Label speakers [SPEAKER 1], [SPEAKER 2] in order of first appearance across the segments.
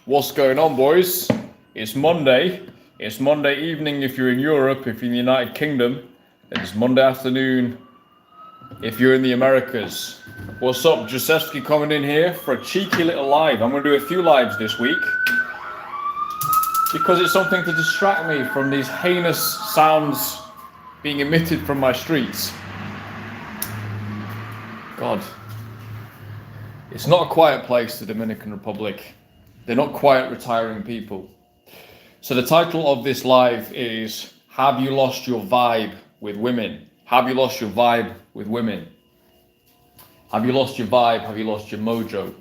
[SPEAKER 1] What's going on, boys? It's Monday. It's Monday evening if you're in Europe. If you're in the United Kingdom, it's Monday afternoon if you're in the Americas. What's up? Josefsky coming in here for a cheeky little live. I'm going to do a few lives this week because it's something to distract me from these heinous sounds being emitted from my streets. God. It's not a quiet place, the Dominican Republic. They're not quiet, retiring people. So the title of this live is, Have you lost your vibe with women? Have you lost your vibe with women? Have you lost your vibe? Have you lost your mojo?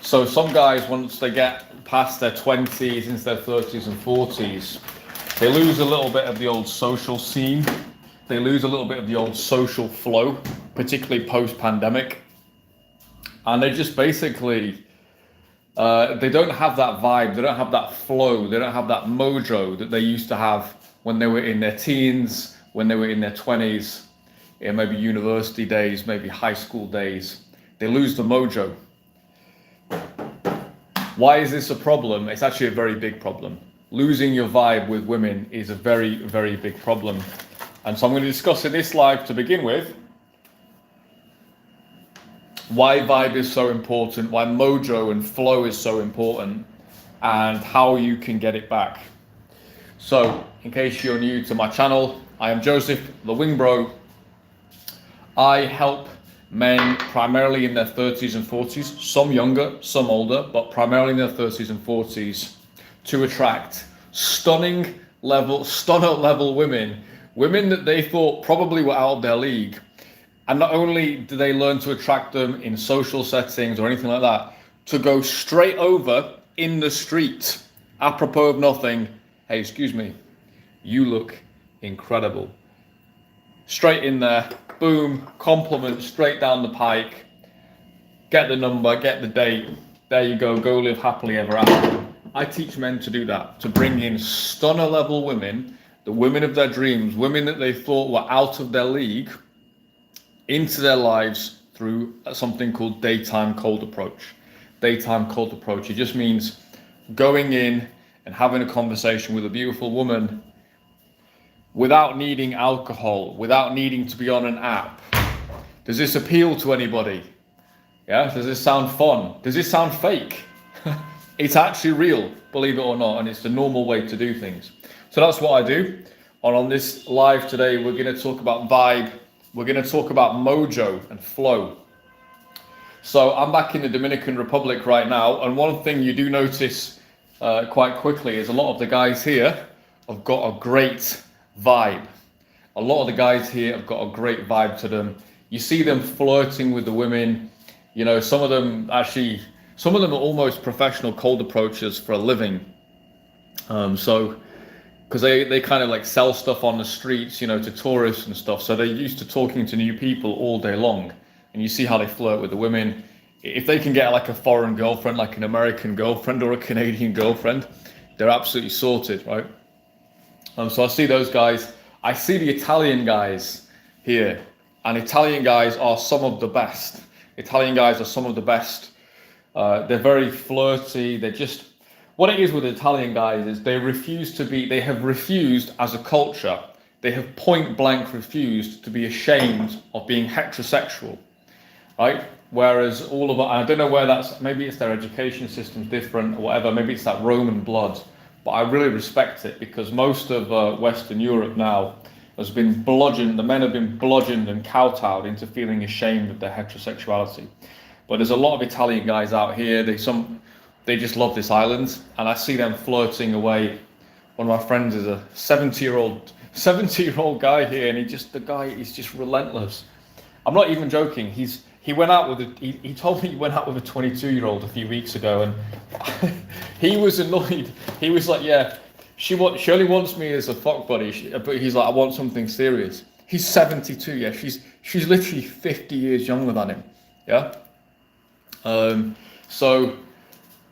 [SPEAKER 1] So some guys, once they get past their 20s, into their 30s and 40s, they lose a little bit of the old social scene. They lose a little bit of the old social flow, particularly post-pandemic. And they just basically, they don't have that vibe, they don't have that flow, they don't have that mojo that they used to have when they were in their teens, when they were in their 20s, in maybe university days, maybe high school days. They lose the mojo. Why is this a problem? It's actually a very big problem. Losing your vibe with women is a very, very big problem. And so I'm going to discuss in this live to begin with, why vibe is so important, why mojo and flow is so important, and how you can get it back. So, in case you're new to my channel, I am Joseph, the Wing Bro. I help men primarily in their 30s and 40s, some younger, some older, but primarily in their 30s and 40s, to attract stunner level women that they thought probably were out of their league. And not only do they learn to attract them in social settings or anything like that, to go straight over in the street, apropos of nothing, hey, excuse me, you look incredible. Straight in there, boom, compliment straight down the pike, get the number, get the date, there you go live happily ever after. I teach men to do that, to bring in stunner level women, the women of their dreams, women that they thought were out of their league, into their lives through something called daytime cold approach. Daytime cold approach, it just means going in and having a conversation with a beautiful woman without needing alcohol, without needing to be on an app. Does this appeal to anybody? Yeah, does this sound fun? Does this sound fake? It's actually real, believe it or not, and it's the normal way to do things. So that's what I do. And on this live today, we're going to talk about vibe. We're going to talk about mojo and flow. So I'm back in the Dominican Republic right now, and one thing you do notice quite quickly is a lot of the guys here have got a great vibe. A lot of the guys here have got a great vibe to them. You see them flirting with the women. You know, some of them are almost professional cold approachers for a living. Because they kind of like sell stuff on the streets, you know, to tourists and stuff. So they're used to talking to new people all day long. And you see how they flirt with the women. If they can get like a foreign girlfriend, like an American girlfriend or a Canadian girlfriend, they're absolutely sorted, right? So I see those guys. I see the Italian guys here. And Italian guys are some of the best. Italian guys are some of the best. They're very flirty. They're just... What it is with Italian guys is they have refused as a culture, they have point blank refused to be ashamed of being heterosexual, right? Whereas all of us, I don't know where that's, maybe it's their education system's different or whatever, maybe it's that Roman blood, but I really respect it because most of Western Europe now has been bludgeoned, the men have been bludgeoned and kowtowed into feeling ashamed of their heterosexuality. But there's a lot of Italian guys out here, they just love this island, and I see them flirting away. One of my friends is a 70-year-old guy here, and the guy is just relentless. I'm not even joking. He told me he went out with a 22-year-old a few weeks ago, and he was annoyed. He was like, yeah, she only wants me as a fuck buddy, but he's like, I want something serious. He's 72, yeah. She's literally 50 years younger than him, yeah. So.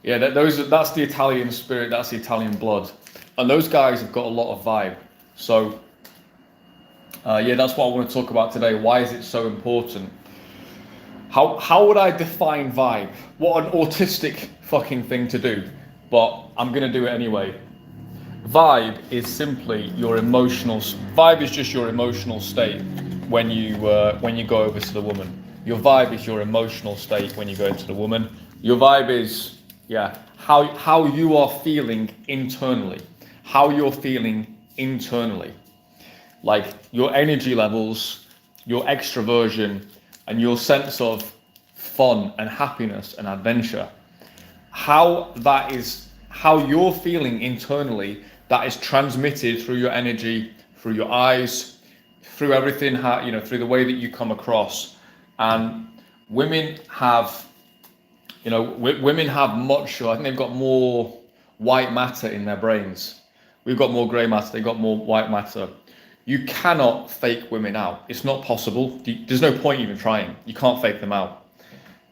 [SPEAKER 1] Yeah, that's the Italian spirit, that's the Italian blood. And those guys have got a lot of vibe. So, yeah, that's what I want to talk about today. Why is it so important? How would I define vibe? What an autistic fucking thing to do, but I'm gonna do it anyway. Vibe is simply your emotional. Vibe is just your emotional state when you go over to the woman. Your vibe is your emotional state when you go into the woman. Your vibe is how you are feeling internally. How you're feeling internally, like your energy levels, your extroversion, and your sense of fun and happiness and adventure. How you're feeling internally, that is transmitted through your energy, through your eyes, through everything, through the way that you come across. And women have, women have much, I think they've got more white matter in their brains. We've got more grey matter, they've got more white matter. You cannot fake women out. It's not possible. There's no point even trying. You can't fake them out.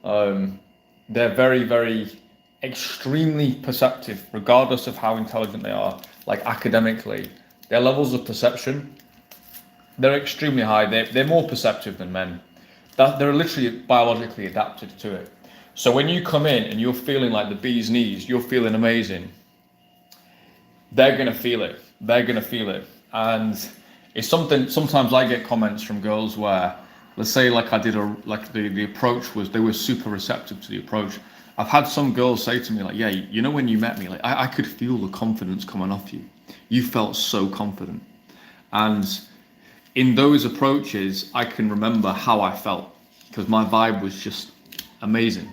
[SPEAKER 1] They're very, very extremely perceptive, regardless of how intelligent they are, like academically. Their levels of perception, they're extremely high. They're more perceptive than men. They're literally biologically adapted to it. So when you come in and you're feeling like the bee's knees, you're feeling amazing, they're gonna feel it. They're gonna feel it. And it's something, sometimes I get comments from girls where, let's say like I did the approach was, they were super receptive to the approach. I've had some girls say to me like, yeah, when you met me, like I could feel the confidence coming off you. You felt so confident. And in those approaches, I can remember how I felt because my vibe was just amazing.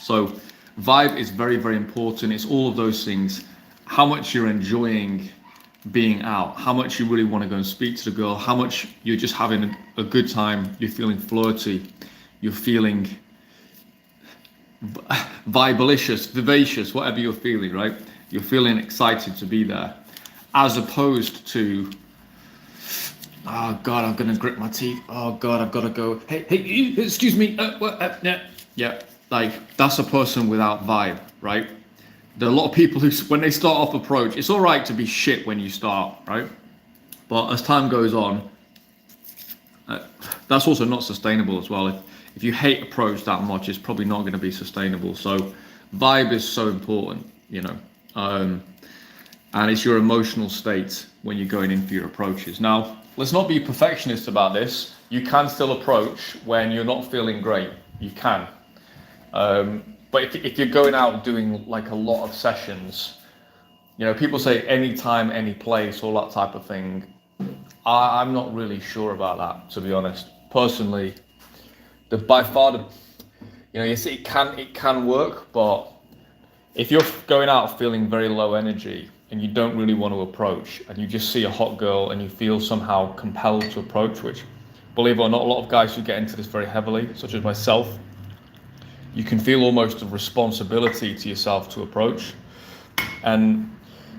[SPEAKER 1] So vibe is very, very important. It's all of those things. How much you're enjoying being out, how much you really want to go and speak to the girl, how much you're just having a good time, you're feeling flirty, you're feeling vibelicious, vivacious, whatever you're feeling, right? You're feeling excited to be there, as opposed to, oh God, I'm gonna grip my teeth. Oh God, I've got to go. Hey, excuse me. Yeah, like that's a person without vibe, right? There are a lot of people who, when they start off approach, it's all right to be shit when you start, right? But as time goes on, that's also not sustainable as well. If you hate approach that much, it's probably not going to be sustainable. So vibe is so important, and it's your emotional state when you're going in for your approaches. Now, let's not be perfectionists about this. You can still approach when you're not feeling great. You can. But if you're going out doing like a lot of sessions, people say anytime, any place, all that type of thing. I'm not really sure about that, to be honest. Personally, by far yes, it can work, but if you're going out feeling very low energy and you don't really want to approach, and you just see a hot girl and you feel somehow compelled to approach, which, believe it or not, a lot of guys who get into this very heavily, such as myself, you can feel almost a responsibility to yourself to approach. And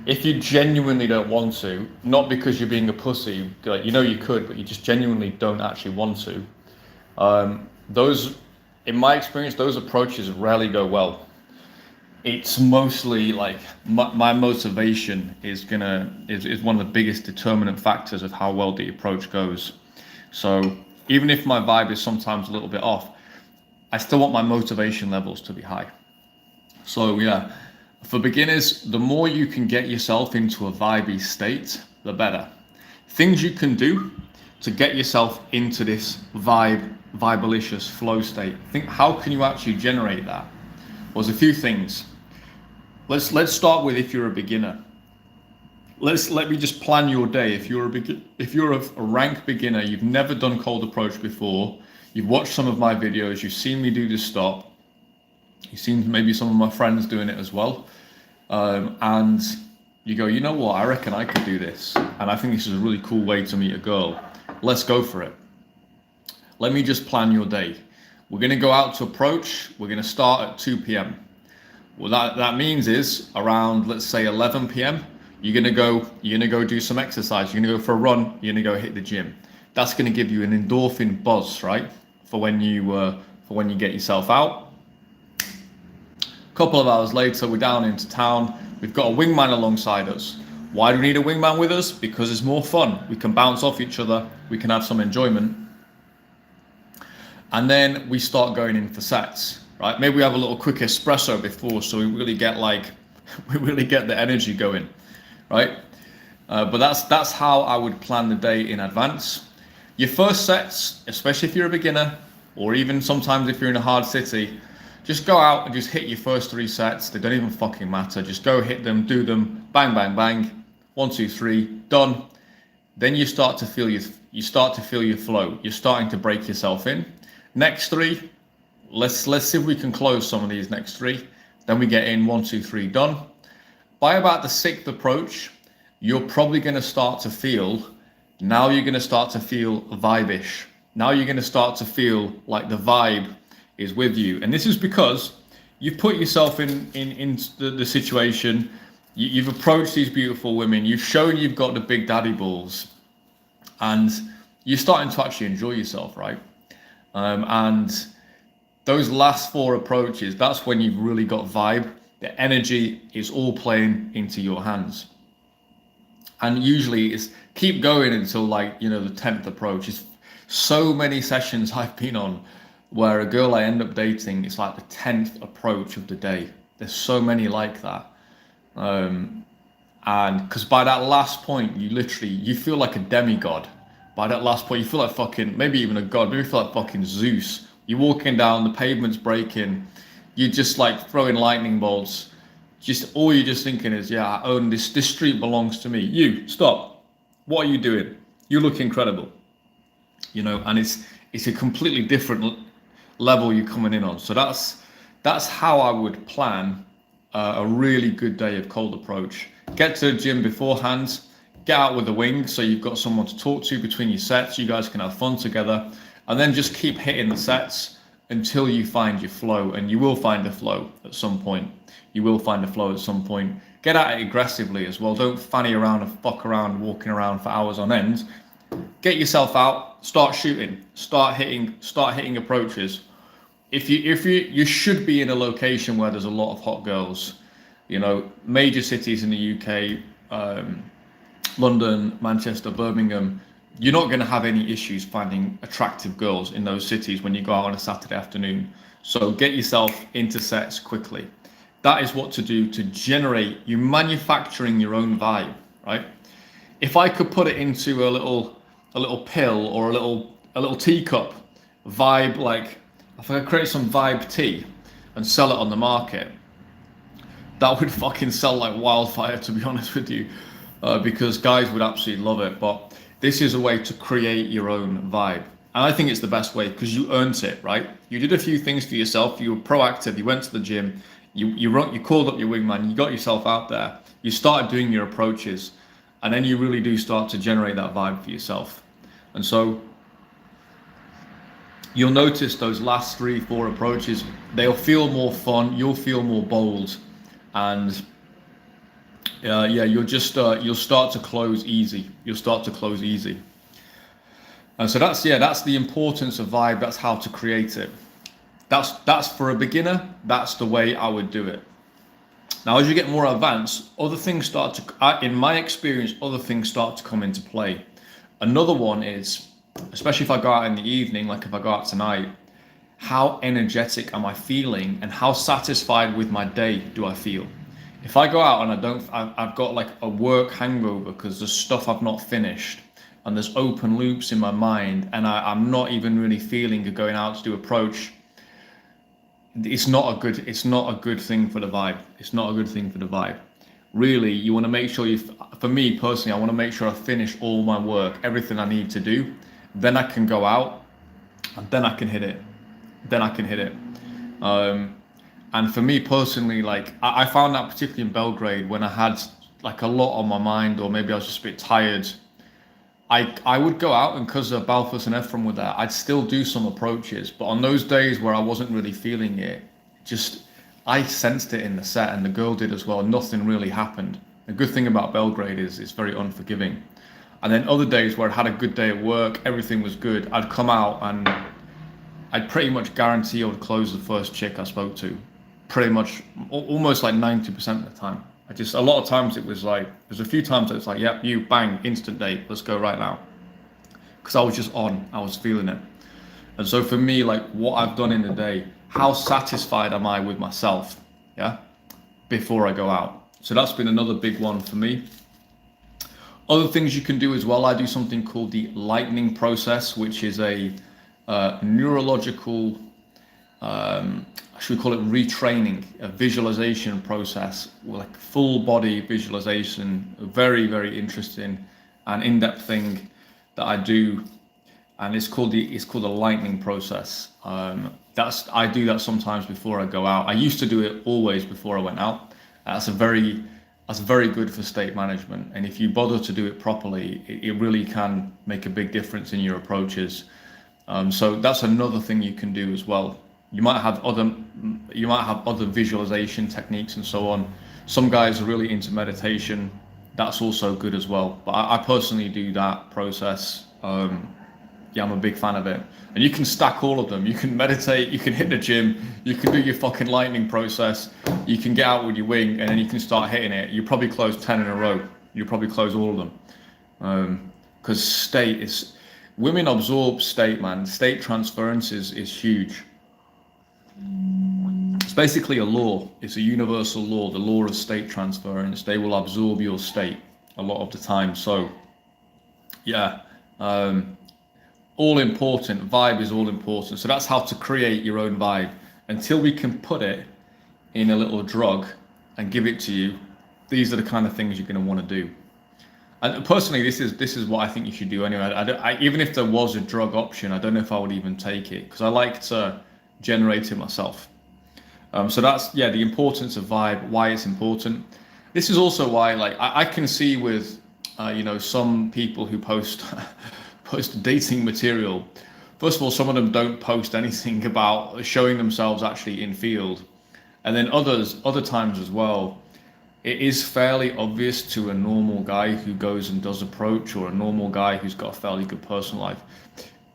[SPEAKER 1] if you genuinely don't want to, not because you're being a pussy, like you could, but you just genuinely don't actually want to, those, in my experience, those approaches rarely go well. It's mostly like my motivation is one of the biggest determinant factors of how well the approach goes. So even if my vibe is sometimes a little bit off, I still want my motivation levels to be high. So yeah, for beginners, the more you can get yourself into a vibey state, the better. Things you can do to get yourself into this vibelicious flow state. Think, how can you actually generate that? Well, there's a few things. Let's start with, if you're a beginner. Let me just plan your day. If you're a rank beginner, you've never done cold approach before, you've watched some of my videos, you've seen me do this stop, you've seen maybe some of my friends doing it as well, and you go, you know what, I reckon I could do this, and I think this is a really cool way to meet a girl. Let's go for it. Let me just plan your day. We're going to go out to approach. We're going to start at 2 p.m. What that means is around, let's say 11 p.m. You're going to go do some exercise. You're going to go for a run. You're going to go hit the gym. That's going to give you an endorphin buzz, right? For when you get yourself out. A couple of hours later, we're down into town. We've got a wingman alongside us. Why do we need a wingman with us? Because it's more fun. We can bounce off each other. We can have some enjoyment. And then we start going in for sets. right? Maybe we have a little quick espresso before, so we really get the energy going, right? But that's how I would plan the day in advance. Your first sets, especially if you're a beginner, or even sometimes if you're in a hard city, just go out and just hit your first 3 sets. They don't even fucking matter. Just go hit them, do them, bang, bang, bang. 1, 2, 3, done. Then you start to feel your flow. You're starting to break yourself in. Next 3, let's see if we can close some of these next 3. Then we get in 1, 2, 3, done. By about the 6th approach, you're probably going to start to feel. Now you're going to start to feel vibe-ish. Now you're going to start to feel like the vibe is with you. And this is because you've put yourself in the situation. You've approached these beautiful women. You've shown you've got the big daddy balls. And you're starting to actually enjoy yourself, right? And those last 4 approaches, that's when you've really got vibe. The energy is all playing into your hands. And usually it's keep going until the 10th approach. It's so many sessions I've been on where a girl I end up dating, it's like the 10th approach of the day. There's so many like that. And because by that last point, you feel like a demigod. By that last point, you feel like fucking, maybe even a god, maybe you feel like fucking Zeus. You're walking down, the pavement's breaking, you're just like throwing lightning bolts. All you're just thinking is, yeah, I own this street belongs to me. You, stop. What are you doing? You look incredible. And it's a completely different level you're coming in on. So that's how I would plan a really good day of cold approach. Get to the gym beforehand, get out with the wing so you've got someone to talk to between your sets. You guys can have fun together, and then just keep hitting the sets until you find your flow. And you will find a flow at some point. Get at it aggressively as well. Don't fanny around and fuck around walking around for hours on end. Get yourself out, start shooting, start hitting approaches. If you should be in a location where there's a lot of hot girls, major cities in the UK, London, Manchester, Birmingham, you're not going to have any issues finding attractive girls in those cities when you go out on a Saturday afternoon. So get yourself into sets quickly. That is what to do to generate, you manufacturing your own vibe, right? If I could put it into a little pill or a little teacup vibe, like if I could create some vibe tea and sell it on the market, that would fucking sell like wildfire, to be honest with you, because guys would absolutely love it. But this is a way to create your own vibe. And I think it's the best way because you earned it, right? You did a few things for yourself. You were proactive. You went to the gym. You called up your wingman. You got yourself out there. You started doing your approaches. And then you really do start to generate that vibe for yourself. And so you'll notice those last 3-4 approaches, they'll feel more fun. You'll feel more bold. And you'll start to close easy. And so that's the importance of vibe. That's how to create it. That's for a beginner. That's the way I would do it. Now, as you get more advanced, other things in my experience, other things start to come into play. Another one is, especially if I go out in the evening, like if I go out tonight, how energetic am I feeling and how satisfied with my day do I feel? If I go out and I've got like a work hangover because there's stuff I've not finished and there's open loops in my mind and I'm not even really feeling going out to do approach, it's not a good thing for the vibe. Really, you want to make sure for me personally, I want to make sure I finish all my work, everything I need to do. Then I can go out and then I can hit it. And for me personally, like I found that particularly in Belgrade when I had like a lot on my mind, or maybe I was just a bit tired, I would go out, and because Balthus and Ephraim were there, I'd still do some approaches. But on those days where I wasn't really feeling it, I sensed it in the set, and the girl did as well. Nothing really happened. The good thing about Belgrade is it's very unforgiving. And then other days where I had a good day at work, everything was good, I'd come out and I'd pretty much guarantee I would close the first chick I spoke to. Pretty much, almost like 90% of the time. A lot of times it was like, there's a few times that it's like, yep, you, bang, instant date, let's go right now. Because I was just I was feeling it. And so for me, like what I've done in the day, how satisfied am I with myself, yeah, before I go out. So that's been another big one for me. Other things you can do as well, I do something called the lightning process, which is a neurological, should we call it retraining, a visualization process, like full body visualization, a very, very interesting and in-depth thing that I do. And it's called the lightning process. I do that sometimes before I go out. I used to do it always before I went out. That's very good for state management. And if you bother to do it properly, it really can make a big difference in your approaches. So that's another thing you can do as well. You might have other visualization techniques and so on. Some guys are really into meditation. That's also good as well. But I personally do that process. Yeah, I'm a big fan of it. And you can stack all of them. You can meditate, you can hit the gym, you can do your fucking lightning process, you can get out with your wing, and then you can start hitting it. You probably close 10 in a row. You probably close all of them. Because women absorb state, man. State transference is huge. It's basically a law. It's a universal law, the law of state transference. They will absorb your state a lot of the time. So, yeah. All important. Vibe is all important. So that's how to create your own vibe. Until we can put it in a little drug and give it to you, these are the kind of things you're going to want to do. And personally, this is what I think you should do anyway. Even if there was a drug option, I don't know if I would even take it, because I like to generate it myself. So that's, yeah, the importance of vibe, why it's important. This is also why, like, I can see with some people who post dating material. First of all, some of them don't post anything about showing themselves actually in field. And then other times as well, it is fairly obvious to a normal guy who goes and does approach, or a normal guy who's got a fairly good personal life.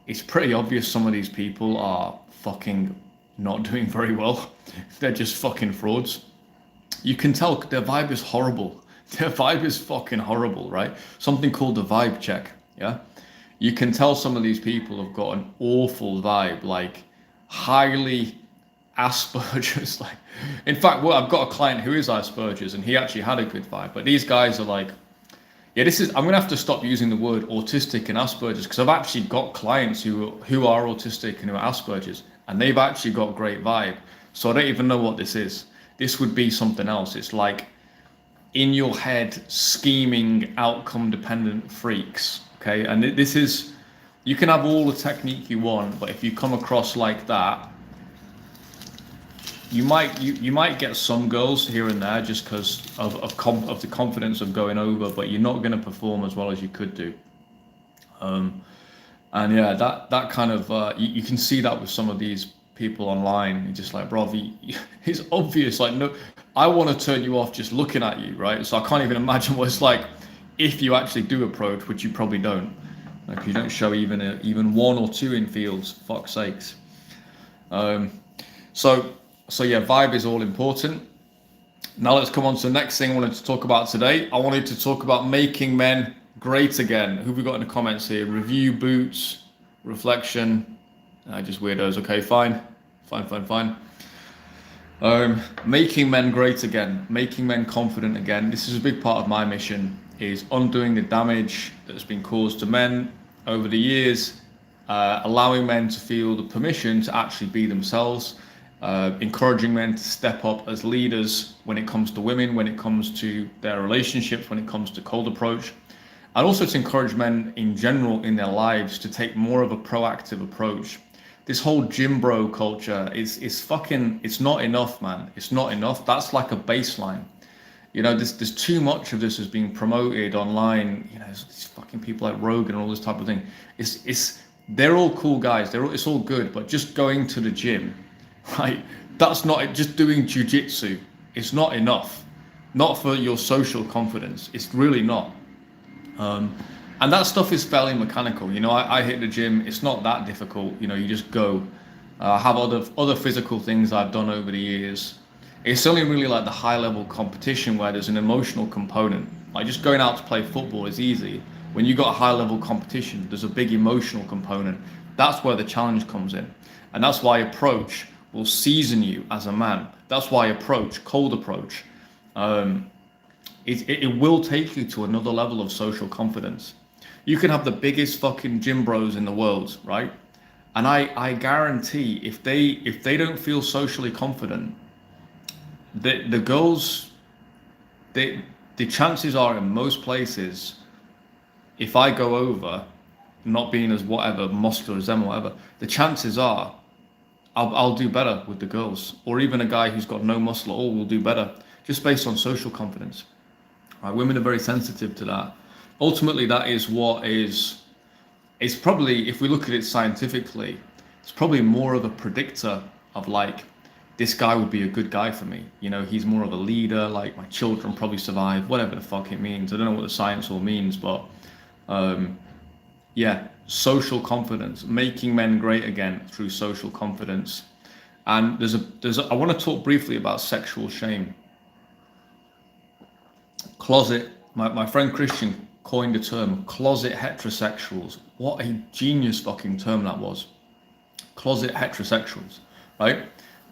[SPEAKER 1] It's pretty obvious some of these people are fucking not doing very well. They're just fucking frauds. You can tell their vibe is horrible. Their vibe is fucking horrible, right? Something called the vibe check, yeah? You can tell some of these people have got an awful vibe, like highly Asperger's. Like, in fact, well, I've got a client who is Asperger's, and he actually had a good vibe. But these guys are like, yeah, I'm gonna have to stop using the word autistic and Asperger's, because I've actually got clients who are autistic and who are Asperger's, and they've actually got great vibe. So I don't even know what this is. This would be something else. It's like in your head, scheming, outcome dependent freaks. Okay, and this is, you can have all the technique you want, but if you come across like that, you might get some girls here and there just because of the confidence of going over, but you're not going to perform as well as you could do. And yeah, that kind of you can see that with some of these people online. You're just like, bro, it's obvious. Like, no, I want to turn you off just looking at you, right? So I can't even imagine what it's like if you actually do approach, which you probably don't. Like, you don't show even one or two in fields, fuck's sakes. So yeah, vibe is all important. Now let's come on to the next thing I wanted to talk about today. I wanted to talk about making men great again. Who have we got in the comments here? Review, boots, reflection, just weirdos. Okay, fine. Making men great again, making men confident again. This is a big part of my mission, is undoing the damage that's been caused to men over the years, allowing men to feel the permission to actually be themselves, encouraging men to step up as leaders when it comes to women, when it comes to their relationships, when it comes to cold approach, and also to encourage men in general in their lives to take more of a proactive approach. This whole gym bro culture is fucking, it's not enough, man. It's not enough. That's like a baseline. You know, there's too much of this is being promoted online. You know, there's these fucking people like Rogan and all this type of thing. They're all cool guys. It's all good, but just going to the gym, right? That's not, just doing jujitsu. It's not enough. Not for your social confidence. It's really not. And that stuff is fairly mechanical. You know, I hit the gym. It's not that difficult. You know, you just go. I have other physical things I've done over the years. It's only really like the high level competition where there's an emotional component. Like just going out to play football is easy. When you got a high level competition, there's a big emotional component. That's where the challenge comes in. And that's why approach, will season you as a man. That's why cold approach, it will take you to another level of social confidence. You can have the biggest fucking gym bros in the world, right? And I guarantee if they don't feel socially confident, the girls, the chances are in most places, if I go over, not being as whatever muscular as them or whatever, the chances are I'll do better with the girls, or even a guy who's got no muscle at all will do better just based on social confidence. Right? Women are very sensitive to that. Ultimately, that is what is. It's probably, if we look at it scientifically, it's probably more of a predictor of like, this guy would be a good guy for me. You know, he's more of a leader. Like my children probably survive. Whatever the fuck it means. I don't know what the science all means, but yeah, social confidence, making men great again through social confidence. And I want to talk briefly about sexual shame. My friend Christian coined the term closet heterosexuals. What a genius fucking term that was. Closet heterosexuals, right?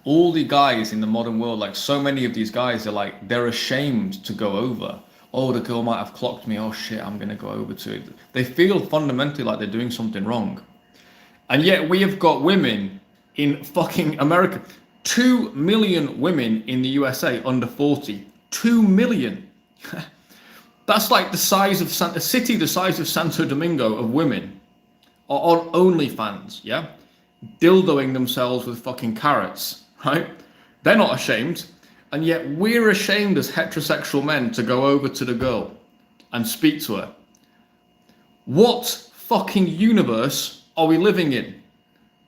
[SPEAKER 1] All the guys in the modern world, like so many of these guys are like, they're ashamed to go over. Oh, the girl might have clocked me. Oh shit, I'm gonna go over to it. They feel fundamentally like they're doing something wrong. And yet we have got women in fucking America. 2 million women in the USA under 40. 2 million. That's like the size of a city the size of Santo Domingo of women are on OnlyFans, yeah? Dildoing themselves with fucking carrots, right? They're not ashamed. And yet we're ashamed as heterosexual men to go over to the girl and speak to her. What fucking universe are we living in?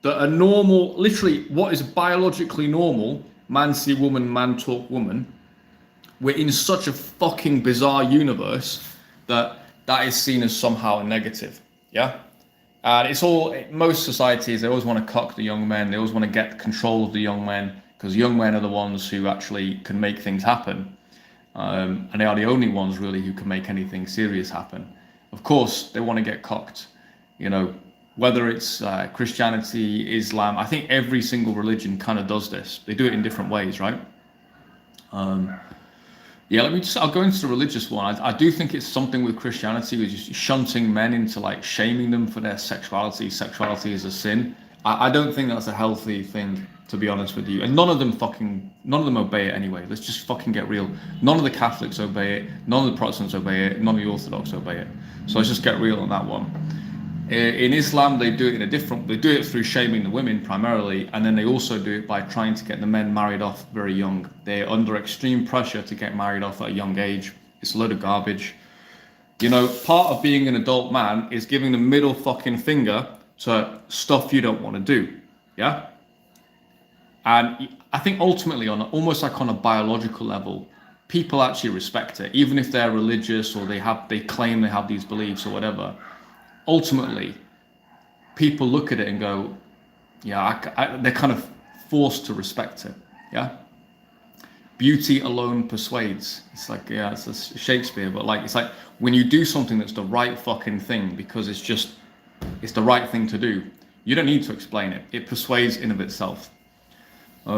[SPEAKER 1] That a normal, literally what is biologically normal, man see woman, man talk woman, we're in such a fucking bizarre universe that is seen as somehow a negative, yeah? And it's all, most societies, they always want to cock the young men, they always want to get control of the young men, because young men are the ones who actually can make things happen. And they are the only ones really who can make anything serious happen. Of course, they want to get cocked, you know, whether it's Christianity, Islam, I think every single religion kind of does this. They do it in different ways, right? Yeah, I'll go into the religious one. I do think it's something with Christianity, which is shunting men into like shaming them for their sexuality. Sexuality is a sin. I don't think that's a healthy thing, to be honest with you. And none of them obey it anyway. Let's just fucking get real. None of the Catholics obey it. None of the Protestants obey it. None of the Orthodox obey it. So let's just get real on that one. In Islam, they do it they do it through shaming the women primarily, and then they also do it by trying to get the men married off very young. They're under extreme pressure to get married off at a young age. It's a load of garbage. You know, part of being an adult man is giving the middle fucking finger to stuff you don't want to do, yeah? And I think ultimately, almost like on a biological level, people actually respect it, even if they're religious or they claim they have these beliefs or whatever. Ultimately, people look at it and go, yeah, they're kind of forced to respect it, yeah? Beauty alone persuades. It's like, yeah, it's a Shakespeare, but like, it's like when you do something that's the right fucking thing because it's the right thing to do, you don't need to explain it. It persuades in of itself.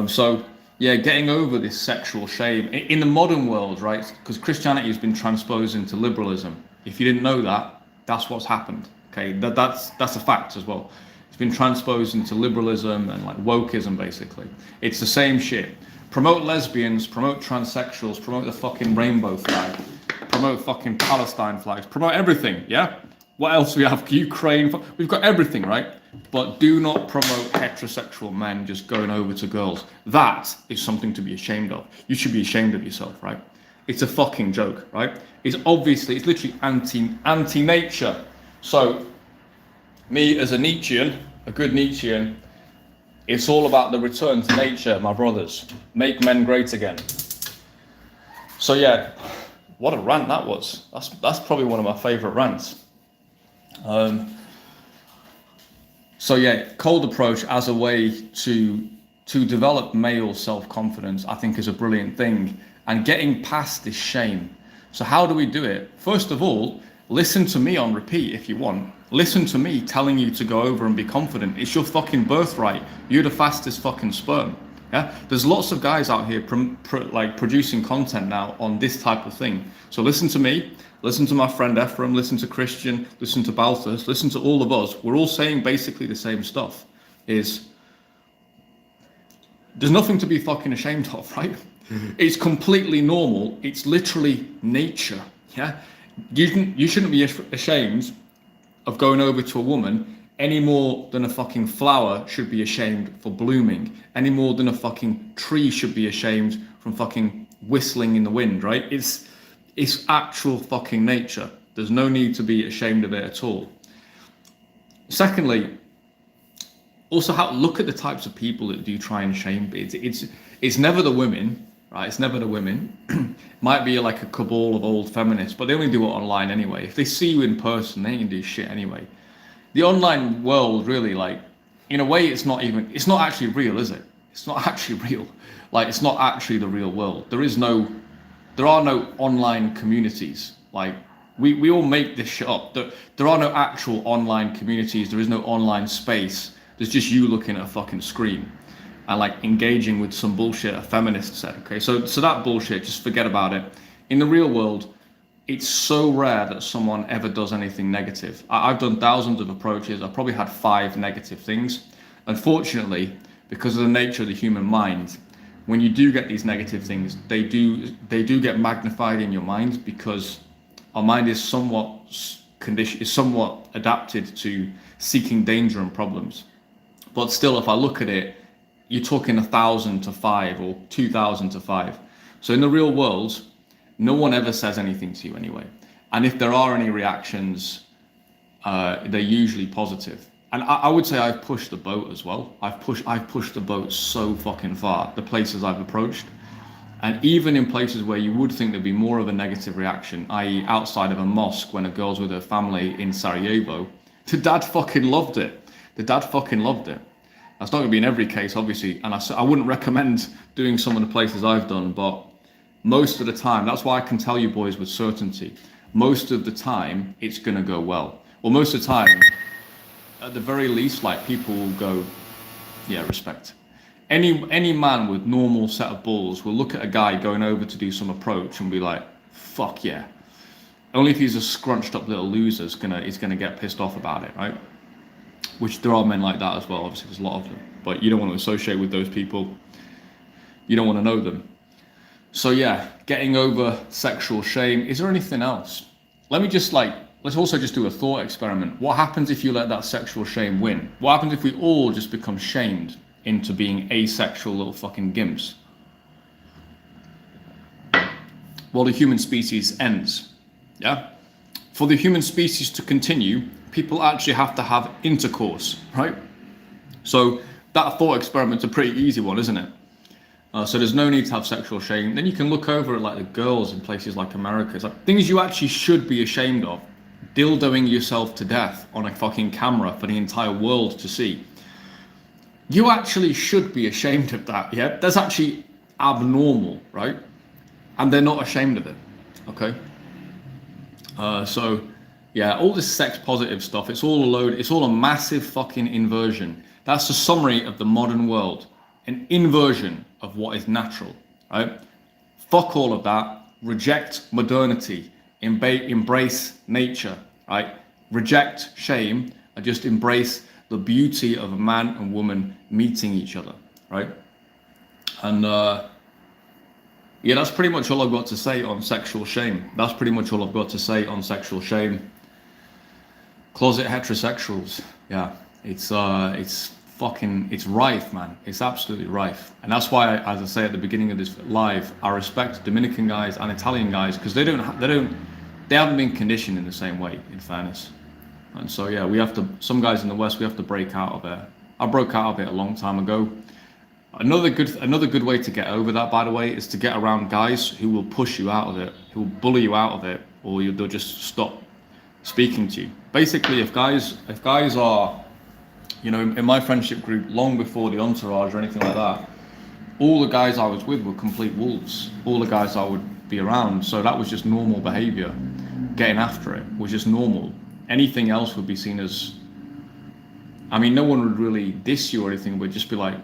[SPEAKER 1] So, yeah, getting over this sexual shame in the modern world, right? Because Christianity has been transposed into liberalism. If you didn't know that, that's what's happened. Okay, that's a fact as well. It's been transposed into liberalism and like wokeism, basically. It's the same shit. Promote lesbians, promote transsexuals, promote the fucking rainbow flag, promote fucking Palestine flags, promote everything, yeah? What else do we have? Ukraine, we've got everything, right? But do not promote heterosexual men just going over to girls. That is something to be ashamed of. You should be ashamed of yourself, right? It's a fucking joke, right? It's literally anti-nature. So, me as a Nietzschean, a good Nietzschean, it's all about the return to nature, my brothers. Make men great again. So yeah, what a rant that was. That's probably one of my favourite rants. So yeah, cold approach as a way to develop male self-confidence, I think is a brilliant thing. And getting past this shame. So how do we do it? First of all, listen to me on repeat if you want. Listen to me telling you to go over and be confident. It's your fucking birthright. You're the fastest fucking sperm. Yeah, there's lots of guys out here like producing content now on this type of thing. So listen to me, listen to my friend Ephraim, listen to Christian, listen to Balthus, listen to all of us. We're all saying basically the same stuff. Is there's nothing to be fucking ashamed of, right? It's completely normal. It's literally nature. Yeah, you shouldn't be ashamed of going over to a woman any more than a fucking flower should be ashamed for blooming, any more than a fucking tree should be ashamed from fucking whistling in the wind, right? It's actual fucking nature. There's no need to be ashamed of it at all. Secondly, also look at the types of people that do try and shame. It's never the women, right? It's never the women. Might be like a cabal of old feminists, but they only do it online anyway. If they see you in person, they ain't gonna do shit anyway. The online world, really, like, in a way, it's not actually real, is it? It's not actually real. Like, it's not actually the real world. There are no online communities. Like, we all make this shit up. There are no actual online communities. There is no online space. There's just you looking at a fucking screen and like engaging with some bullshit a feminist said. Okay, so that bullshit, just forget about it. In the real world, it's so rare that someone ever does anything negative. I've done thousands of approaches. I've probably had 5 negative things. Unfortunately, because of the nature of the human mind, when you do get these negative things, they do get magnified in your mind, because our mind is somewhat adapted to seeking danger and problems. But still, if I look at it, you're talking 1,000 to 5 or 2,000 to 5. So in the real world, no one ever says anything to you anyway. And if there are any reactions, they're usually positive. And I would say I've pushed the boat as well. I've pushed the boat so fucking far, the places I've approached. And even in places where you would think there'd be more of a negative reaction, i.e. outside of a mosque when a girl's with her family in Sarajevo, the dad fucking loved it. The dad fucking loved it. That's not gonna be in every case, obviously. And I wouldn't recommend doing some of the places I've done, but most of the time, that's why I can tell you boys with certainty, most of the time it's gonna go well. Well, most of the time, at the very least, like, people will go, yeah, respect. Any man with normal set of balls will look at a guy going over to do some approach and be like, fuck yeah. Only if he's a scrunched up little loser is gonna get pissed off about it, right? Which there are men like that as well, obviously there's a lot of them. But you don't want to associate with those people. You don't want to know them. So yeah, getting over sexual shame. Is there anything else? Let's also just do a thought experiment. What happens if you let that sexual shame win? What happens if we all just become shamed into being asexual little fucking gimps? Well, the human species ends. Yeah? For the human species to continue, people actually have to have intercourse, right? So that thought experiment's a pretty easy one, isn't it? So there's no need to have sexual shame. Then you can look over at like the girls in places like America. It's like things you actually should be ashamed of. Dildoing yourself to death on a fucking camera for the entire world to see. You actually should be ashamed of that, yeah? That's actually abnormal, right? And they're not ashamed of it, okay? So, yeah, all this sex positive stuff, it's all a massive fucking inversion. That's a summary of the modern world. An inversion of what is natural, right? Fuck all of that. Reject modernity. Embrace nature, right? Reject shame and just embrace the beauty of a man and woman meeting each other, right? And yeah, that's pretty much all I've got to say on sexual shame. That's pretty much all I've got to say on sexual shame. Closet heterosexuals, yeah, it's rife, man. It's absolutely rife. And that's why, as I say at the beginning of this live, I respect Dominican guys and Italian guys, because they haven't been conditioned in the same way, in fairness. And so yeah, some guys in the West, we have to break out of it. I broke out of it a long time ago. Another good way to get over that, by the way, is to get around guys who will push you out of it, who will bully you out of it, or they'll just stop speaking to you. Basically, if guys are, you know, in my friendship group, long before the entourage or anything like that, all the guys I was with were complete wolves. All the guys I would be around, so that was just normal behavior. Getting after it was just normal. Anything else would be seen as, I mean, no one would really diss you or anything, but just be like,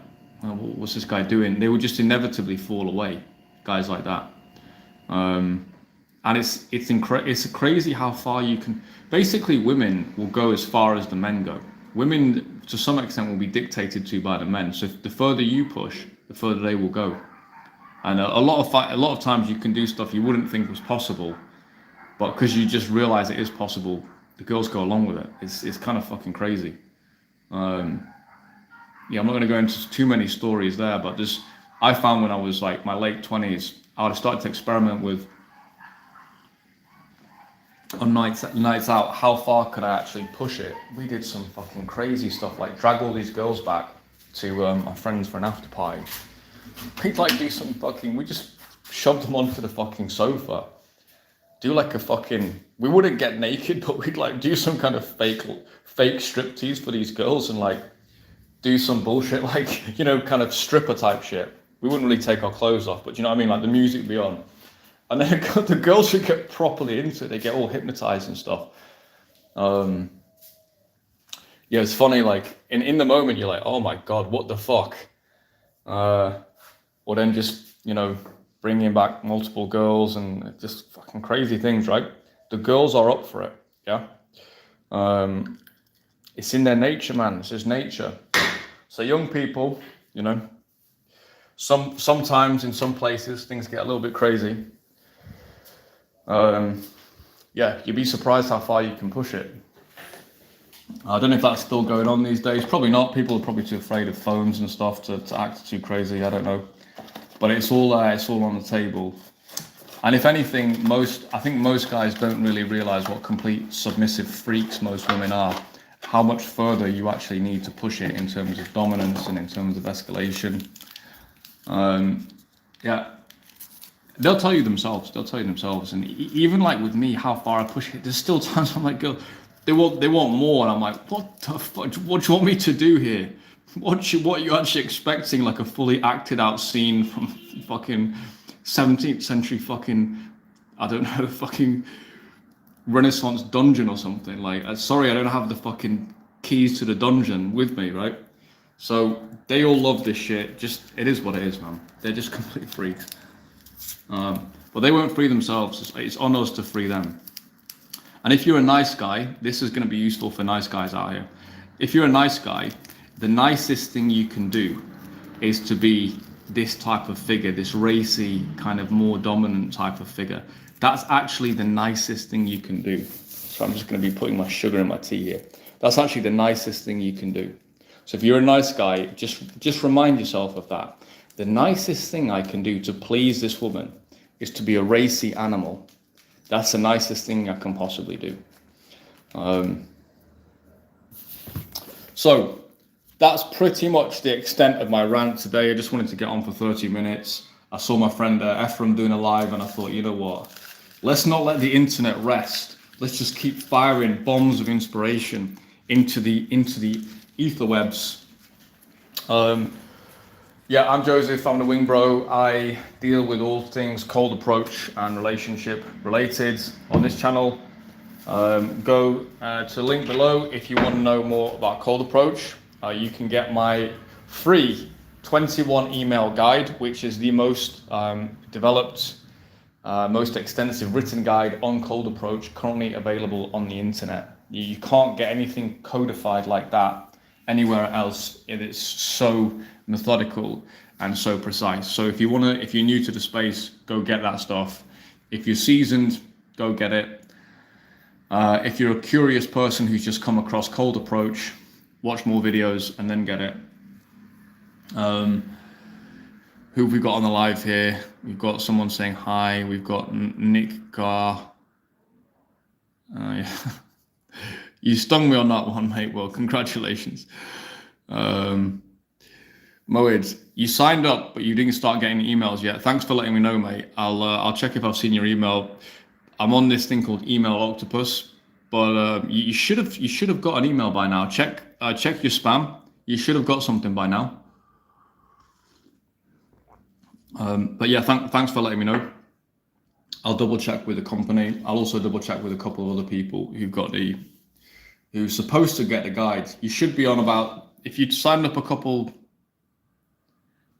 [SPEAKER 1] what's this guy doing? They would just inevitably fall away, guys like that. And it's crazy how far you can. Basically, women will go as far as the men go. Women, to some extent, will be dictated to by the men. So the further you push, the further they will go. And a lot of times you can do stuff you wouldn't think was possible, but because you just realize it is possible, the girls go along with it. It's kind of fucking crazy. Yeah, I'm not going to go into too many stories there, but I found when I was like my late 20s, I would start to experiment with on nights out, how far could I actually push it? We did some fucking crazy stuff, like drag all these girls back to my friends for an after party. We'd like do some fucking, we just shoved them onto the fucking sofa. Do like a fucking, we wouldn't get naked, but we'd like do some kind of fake striptease for these girls and like do some bullshit, like, you know, kind of stripper type shit. We wouldn't really take our clothes off, but you know what I mean? Like the music would be on. And then the girls would get properly into it. They get all hypnotized and stuff. Yeah, it's funny, like in the moment you're like, oh my God, what the fuck? Or then just, you know, bringing back multiple girls and just fucking crazy things, right? The girls are up for it, yeah? It's in their nature, man. It's just nature. So young people, you know, sometimes in some places things get a little bit crazy. Yeah, you'd be surprised how far you can push it. I don't know if that's still going on these days. Probably not. People are probably too afraid of phones and stuff to act too crazy. I don't know. But it's all on the table. And if anything, I think most guys don't really realize what complete submissive freaks most women are. How much further you actually need to push it in terms of dominance and in terms of escalation. Yeah. They'll tell you themselves. And even like with me, how far I push it, there's still times I'm like, girl, they want more, and I'm like, what the fuck? What do you want me to do here? What are you actually expecting? Like a fully acted out scene from fucking 17th century fucking, I don't know, fucking Renaissance dungeon or something. Like, sorry, I don't have the fucking keys to the dungeon with me, right? So they all love this shit. Just, it is what it is, man. They're just complete freaks. But they won't free themselves. It's on us to free them. And if you're a nice guy, this is going to be useful for nice guys out here. If you're a nice guy, the nicest thing you can do is to be this type of figure, this racy, kind of more dominant type of figure. That's actually the nicest thing you can do. So I'm just going to be putting my sugar in my tea here. That's actually the nicest thing you can do. So if you're a nice guy, just remind yourself of that. The nicest thing I can do to please this woman is to be a racy animal. That's the nicest thing I can possibly do. So that's pretty much the extent of my rant today. I just wanted to get on for 30 minutes. I saw my friend Ephraim doing a live and I thought, you know what? Let's not let the internet rest. Let's just keep firing bombs of inspiration into the etherwebs. Yeah, I'm Joseph, I'm the Wing Bro. I deal with all things cold approach and relationship related on this channel. Go to the link below if you want to know more about cold approach. You can get my free 21 email guide, which is the most developed, most extensive written guide on cold approach currently available on the internet. You can't get anything codified like that anywhere else. It is so methodical and so precise. So if you're new to the space, go get that stuff. If you're seasoned, go get it. If you're a curious person who's just come across cold approach, watch more videos and then get it. Who have we got on the live here? We've got someone saying hi. We've got Nick Gar. Yeah. You stung me on that one, mate. Well, congratulations. Moed, you signed up, but you didn't start getting emails yet. Thanks for letting me know, mate. I'll check if I've seen your email. I'm on this thing called Email Octopus, but you should have got an email by now. Check your spam. You should have got something by now. But yeah, thanks for letting me know. I'll double check with the company. I'll also double check with a couple of other people who's supposed to get the guide. You should be on about, if you'd signed up a couple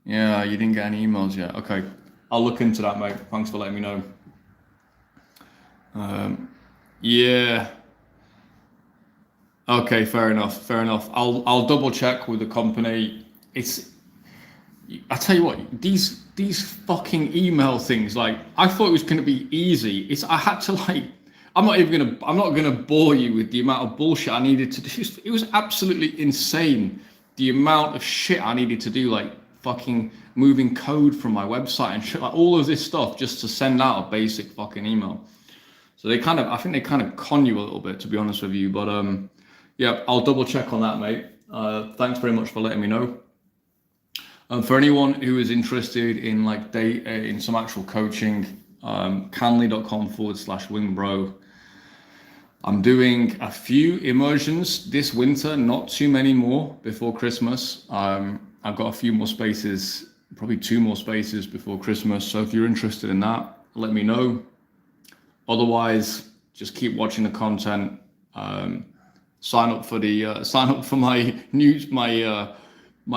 [SPEAKER 1] Yeah, you didn't get any emails yet. Okay, I'll look into that, mate. Thanks for letting me know. Yeah. Okay, fair enough. Fair enough. I'll double check with the company. It's I tell you what, these fucking email things, like I thought it was gonna be easy. I had to like I'm not gonna bore you with the amount of bullshit I needed to do. It was absolutely insane the amount of shit I needed to do, like fucking moving code from my website and shit, like all of this stuff just to send out a basic fucking email. So I think they kind of con you a little bit, to be honest with you. But yeah, I'll double check on that, mate. Thanks very much for letting me know. For anyone who is interested in like in some actual coaching, canley.com/wingbro. I'm doing a few immersions this winter, not too many more before Christmas. I've got a few more spaces, probably 2 more spaces before Christmas. So if you're interested in that, let me know. Otherwise, just keep watching the content. Sign up for my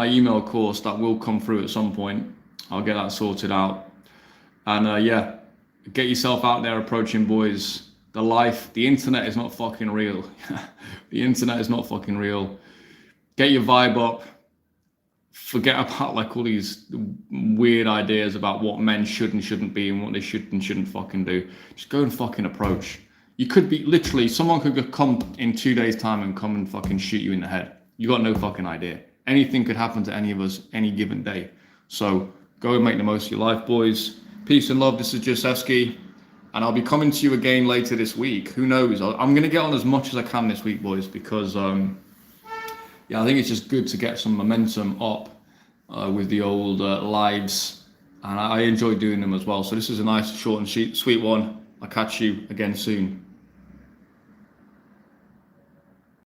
[SPEAKER 1] email course that will come through at some point. I'll get that sorted out. And yeah, get yourself out there approaching boys. The internet is not fucking real. The internet is not fucking real. Get your vibe up. Forget about like all these weird ideas about what men should and shouldn't be and what they should and shouldn't fucking do. Just go and fucking approach. You could be literally, someone could come in 2 days time and come and fucking shoot you in the head. You got no fucking idea. Anything could happen to any of us any given day. So go and make the most of your life, boys. Peace and love. This is Josefsky, and I'll be coming to you again later this week. Who knows? I'm going to get on as much as I can this week, boys, because yeah, I think it's just good to get some momentum up with the old lives, and I enjoy doing them as well. So this is a nice, short and sweet one. I'll catch you again soon.